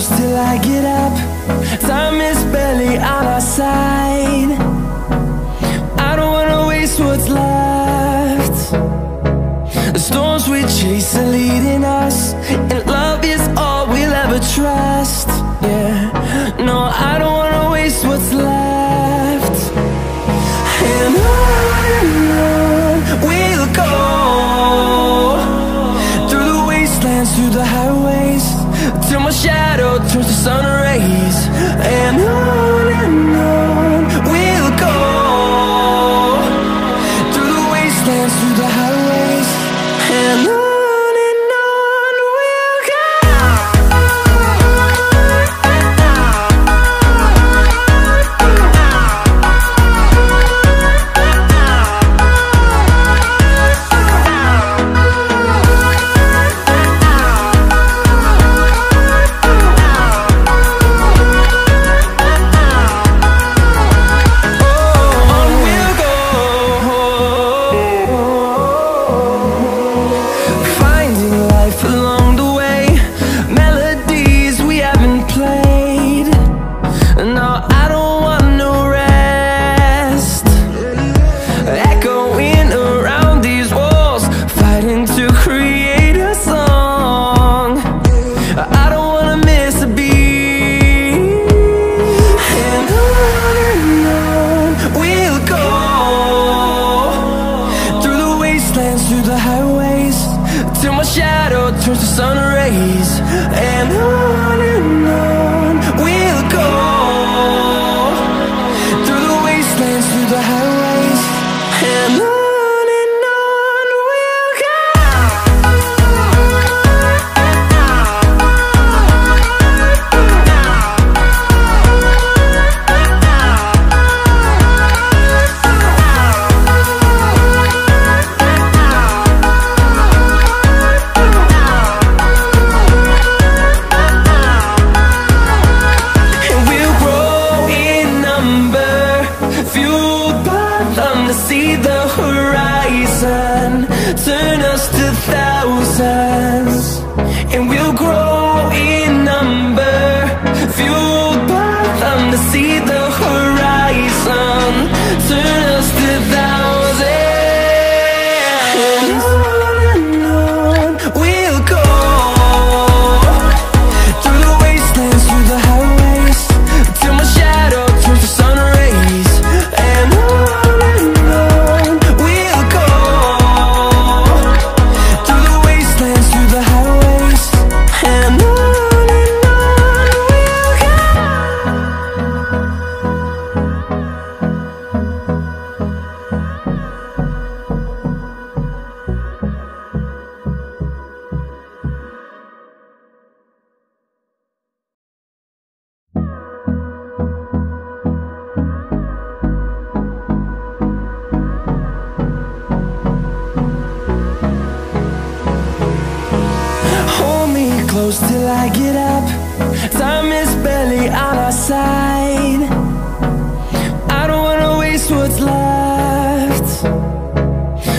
close till I get up. Time is barely on our side. I don't wanna waste what's left. The storms we chase are leading us, and love is all we'll ever trust. Yeah, no, I don't wanna waste what's left. And on we'll go, through the wastelands, through the highways, till my shadow turns to sun rays. And on we'll go, through the wastelands, through the highways, and on. Through the highways, till my shadow turns to sun rays. And on we'll go, through the wastelands, through the highways, and on we'll go. See the horizon turn us to thousands, and we'll grow in number, fueled by them. To see the horizon turn us to thousands, and on we'll go, through the wastelands, through the highways, till my shadow turns to sun rays. And close till I get up. Time is barely on our side. I don't wanna waste what's left.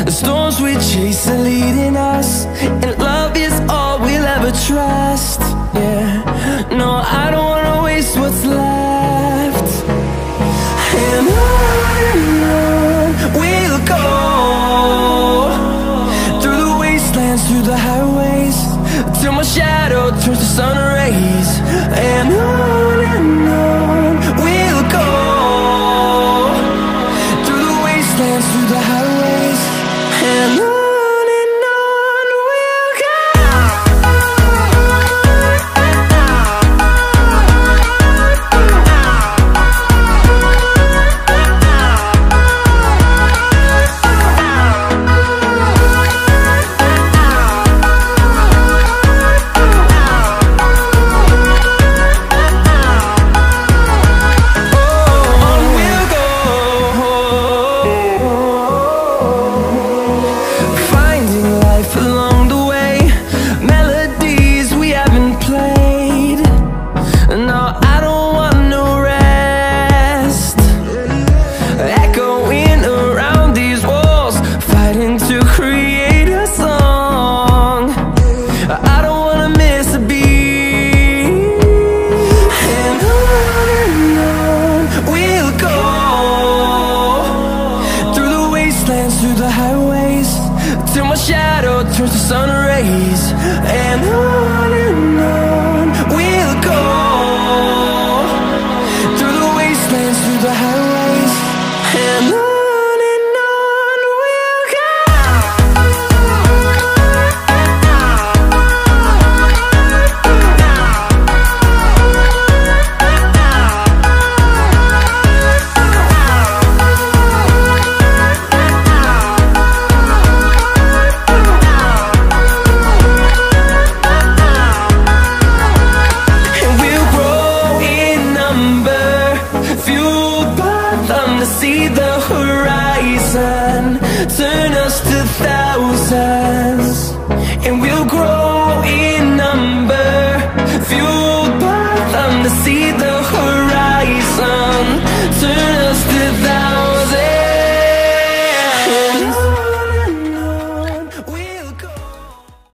The storms we chase are leading us, and love is all we'll ever trust. Yeah, no, I don't wanna waste what's left. And on we'll go, through the wastelands, through the highways, till my shadow turns to sun rays. And on we'll go, through the wastelands, through the highways, and on and on. fueled by them to see the horizon. Turn